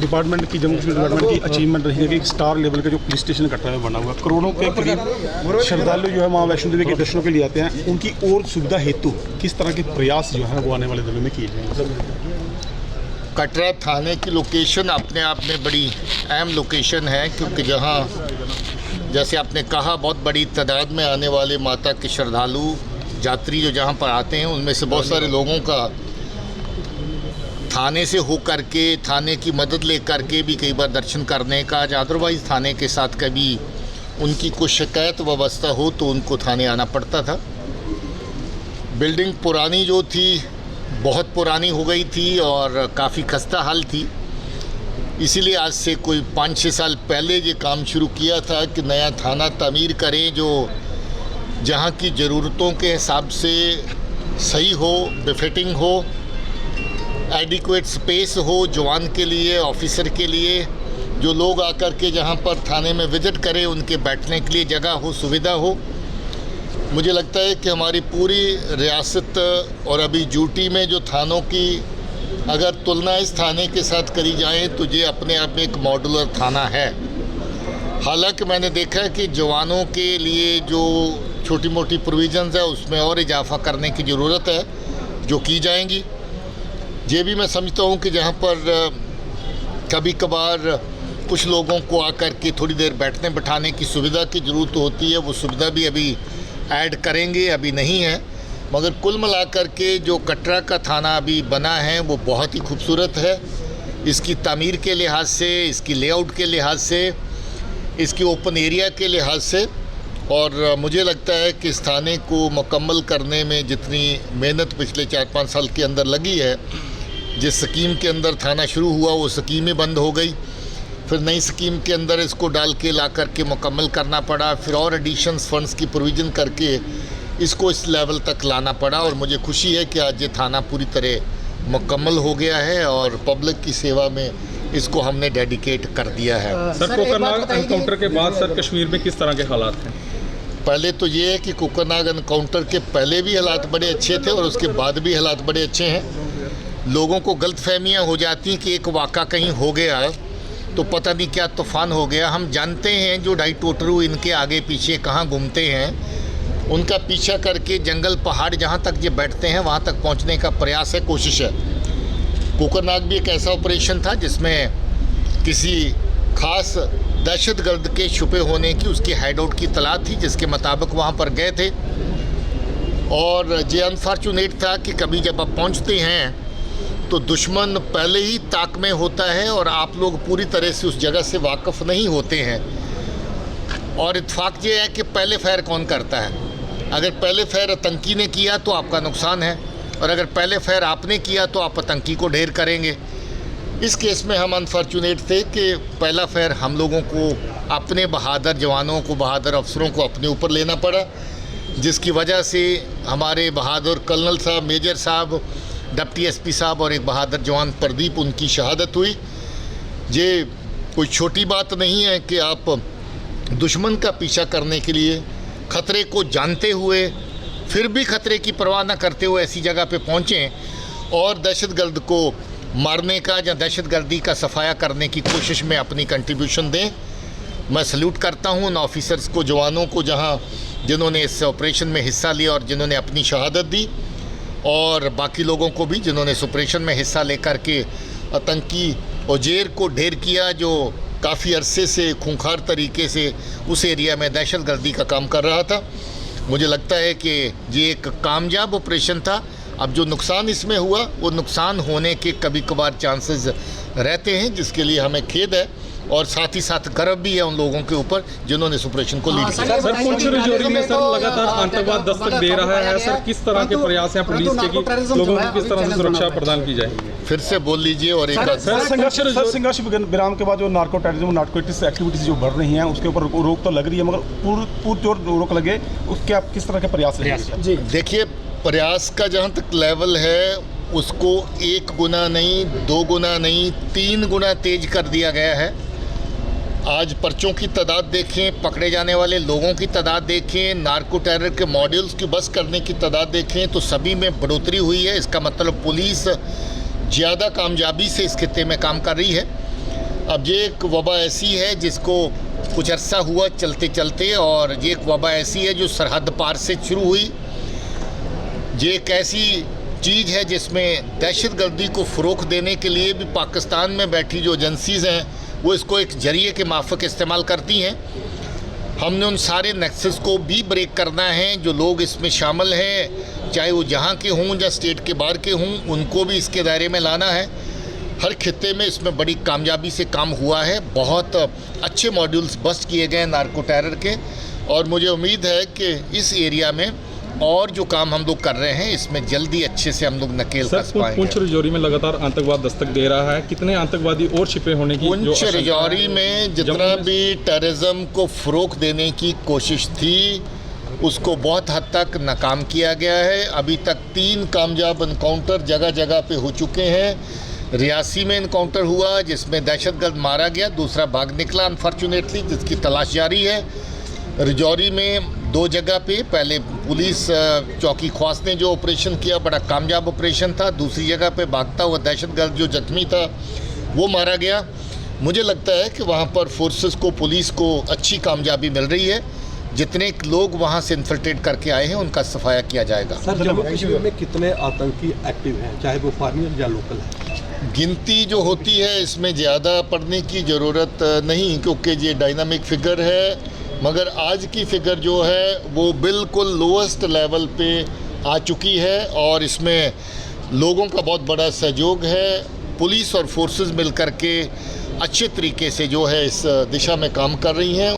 Department की, Jammu Kashmir department की achievement रही है कि स्टार लेवल का जो पुलिस स्टेशन कटरा में बना हुआ है, करोड़ों के करीब श्रद्धालु जो है माँ वैष्णो देवी के दर्शनों के लिए आते हैं, उनकी और सुविधा हेतु किस तरह के प्रयास जो है वो आने वाले दिनों में किए जाएंगे? कटरा थाने की लोकेशन अपने आप में बड़ी अहम लोकेशन है, क्योंकि जहाँ जैसे आपने कहा बहुत बड़ी तादाद में आने वाले माता के श्रद्धालु यात्री जो जहाँ पर आते हैं, उनमें से बहुत सारे लोगों का थाने से हो करके, थाने की मदद ले करके भी कई बार दर्शन करने का, अदरवाइज़ थाने के साथ कभी उनकी कुछ शिकायत व्यवस्था हो तो उनको थाने आना पड़ता था। बिल्डिंग पुरानी जो थी बहुत पुरानी हो गई थी और काफ़ी खस्ता हाल थी, इसीलिए आज से कोई 5-6 साल पहले ये काम शुरू किया था कि नया थाना तामीर करें जो जहाँ की ज़रूरतों के हिसाब से सही हो, बेफिटिंग हो, एडिक्वेट स्पेस हो जवान के लिए, ऑफिसर के लिए, जो लोग आकर के जहाँ पर थाने में विज़िट करें उनके बैठने के लिए जगह हो, सुविधा हो। मुझे लगता है कि हमारी पूरी रियासत और अभी यूटी में जो थानों की अगर तुलना इस थाने के साथ करी जाए तो ये अपने आप में एक मॉड्यूलर थाना है। हालांकि मैंने देखा है कि जवानों के लिए जो छोटी मोटी प्रोविज़न्स है उसमें और इजाफा करने की ज़रूरत है, जो की जाएंगी। ये भी मैं समझता हूँ कि जहाँ पर कभी कभार कुछ लोगों को आकर के थोड़ी देर बैठने बिठाने की सुविधा की ज़रूरत होती है, वो सुविधा भी अभी ऐड करेंगे, अभी नहीं है। मगर कुल मिलाकर के जो कटरा का थाना अभी बना है वो बहुत ही खूबसूरत है। इसकी तामीर के लिहाज से, इसकी लेआउट के लिहाज से, इसकी ओपन एरिया के लिहाज से, और मुझे लगता है कि इस थाने को मुकम्मल करने में जितनी मेहनत पिछले 4-5 साल के अंदर लगी है, जिस स्कीम के अंदर थाना शुरू हुआ वो स्कीम ही बंद हो गई, फिर नई स्कीम के अंदर इसको डाल के ला करके मुकम्मल करना पड़ा, फिर और एडिशंस फंड्स की प्रोविज़न करके इसको इस लेवल तक लाना पड़ा। और मुझे खुशी है कि आज ये थाना पूरी तरह मुकम्मल हो गया है और पब्लिक की सेवा में इसको हमने डेडिकेट कर दिया है। सर, कोकरनाग एनकाउंटर के बाद सर कश्मीर में किस तरह के हालात हैं? पहले तो ये है कि कोकरनाग एनकाउंटर के पहले भी हालात बड़े अच्छे थे और उसके बाद भी हालात बड़े अच्छे हैं। लोगों को गलतफहमियाँ हो जाती कि एक वाक़ा कहीं हो गया तो पता नहीं क्या तूफ़ान हो गया। हम जानते हैं जो ढाई टोटरू इनके आगे पीछे कहाँ घूमते हैं, उनका पीछा करके जंगल पहाड़ जहाँ तक ये बैठते हैं वहाँ तक पहुँचने का प्रयास है, कोशिश है। कोकरनाग भी एक ऐसा ऑपरेशन था जिसमें किसी खास दहशतगर्द के छुपे होने की उसकी हाइडआउट की तलाश थी, जिसके मुताबिक वहाँ पर गए थे। और ये अनफॉर्चुनेट था कि कभी जब आप पहुँचते हैं तो दुश्मन पहले ही ताक में होता है और आप लोग पूरी तरह से उस जगह से वाकिफ़ नहीं होते हैं। और इत्तेफाक ये है कि पहले फायर कौन करता है। अगर पहले फायर आतंकी ने किया तो आपका नुकसान है, और अगर पहले फायर आपने किया तो आप आतंकी को ढेर करेंगे। इस केस में हम अनफॉर्चुनेट थे कि पहला फायर हम लोगों को, अपने बहादुर जवानों को, बहादुर अफसरों को अपने ऊपर लेना पड़ा, जिसकी वजह से हमारे बहादुर कर्नल साहब, मेजर साहब, डिप्टी एसपी साहब और एक बहादुर जवान प्रदीप, उनकी शहादत हुई। ये कोई छोटी बात नहीं है कि आप दुश्मन का पीछा करने के लिए ख़तरे को जानते हुए फिर भी ख़तरे की परवाह न करते हुए ऐसी जगह पे पहुँचें और दहशतगर्द को मारने का या दहशतगर्दी का सफाया करने की कोशिश में अपनी कंट्रीब्यूशन दें। मैं सल्यूट करता हूँ उन ऑफिसर्स को, जवानों को, जिन्होंने इस ऑपरेशन में हिस्सा लिया और जिन्होंने अपनी शहादत दी, और बाकी लोगों को भी जिन्होंने इस ऑपरेशन में हिस्सा लेकर के आतंकी उजेर को ढेर किया, जो काफ़ी अरसे से खूंखार तरीके से उस एरिया में दहशतगर्दी का काम कर रहा था। मुझे लगता है कि ये एक कामयाब ऑपरेशन था। अब जो नुकसान इसमें हुआ वो नुकसान होने के कभी कभार चांसेस रहते हैं, जिसके लिए हमें खेद है और साथ ही साथ गर्व भी है उन लोगों के ऊपर जिन्होंने इस ऑपरेशन को लीड किया। सर, पुंछ राजौरी में सर लगातार आतंकवाद दस्तक दे रहा है सर, किस तरह के प्रयास हैं पुलिस के कि लोगों को किस तरह से सुरक्षा प्रदान की जाए? फिर से बोल लीजिए। और एक संघर्ष विराम के बाद जो नार्को टेररिज्म, नार्कोटिक्स एक्टिविटीज जो बढ़ रही हैं उसके ऊपर रोक तो लग रही है, मगर पूरी जोर रोक लगे उसके आप किस तरह के प्रयास जी? देखिए, प्रयास का जहाँ तक लेवल है उसको 1 गुना नहीं, 2 गुना नहीं, 3 गुना तेज कर दिया गया है। आज पर्चों की तादाद देखें, पकड़े जाने वाले लोगों की तादाद देखें, नार्को टेरर के मॉड्यूल्स की बस करने की तादाद देखें, तो सभी में बढ़ोतरी हुई है। इसका मतलब पुलिस ज़्यादा कामयाबी से इस खित्ते में काम कर रही है। अब ये एक वबा ऐसी है जिसको कुछ अरसा हुआ चलते चलते, और ये एक वबा ऐसी है जो सरहद पार से शुरू हुई। ये एक ऐसी चीज़ है जिसमें दहशतगर्दी को फ़रोग़ देने के लिए भी पाकिस्तान में बैठी जो एजेंसीज़ हैं वो इसको एक जरिए के माफ़िक इस्तेमाल करती हैं। हमने उन सारे नेक्सस को भी ब्रेक करना है। जो लोग इसमें शामिल हैं, चाहे वो जहाँ के हों या स्टेट के बाहर के हों, उनको भी इसके दायरे में लाना है। हर खित्ते में इसमें बड़ी कामयाबी से काम हुआ है। बहुत अच्छे मॉड्यूल्स बस्ट किए गए नार्को टेरर के, और मुझे उम्मीद है कि इस एरिया में और जो काम हम लोग कर रहे हैं इसमें जल्दी अच्छे से हम लोग नकेल कस पाएंगे। पुंछ राजौरी में लगातार आतंकवाद दस्तक दे रहा है, कितने आतंकवादी और छिपे होने की? पुंछ राजौरी में जितना भी टेररिज्म को फ़रोग़ देने की कोशिश थी उसको बहुत हद तक नाकाम किया गया है। अभी तक 3 कामयाब इनकाउंटर जगह जगह पे हो चुके हैं। रियासी में इनकाउंटर हुआ जिसमें दहशतगर्द मारा गया, दूसरा भाग निकला अनफॉर्चुनेटली, जिसकी तलाश जारी है। राजौरी में 2 जगह पे पहले पुलिस चौकी ख्वास ने जो ऑपरेशन किया बड़ा कामयाब ऑपरेशन था, दूसरी जगह पे भागता हुआ दहशतगर्द जो जख्मी था वो मारा गया। मुझे लगता है कि वहाँ पर फोर्सेस को, पुलिस को अच्छी कामयाबी मिल रही है। जितने लोग वहाँ से इन्फिल्ट्रेट करके आए हैं उनका सफाया किया जाएगा। सर, जम्मू कश्मीर में कितने आतंकी एक्टिव हैं, चाहे वो फॉरेनर या लोकल है? गिनती जो होती है इसमें ज़्यादा पढ़ने की ज़रूरत नहीं, क्योंकि ये डायनामिक फिगर है। मगर आज की फ़िगर जो है वो बिल्कुल लोएस्ट लेवल पे आ चुकी है, और इसमें लोगों का बहुत बड़ा सहयोग है। पुलिस और फोर्सेस मिलकर के अच्छे तरीके से जो है इस दिशा में काम कर रही हैं।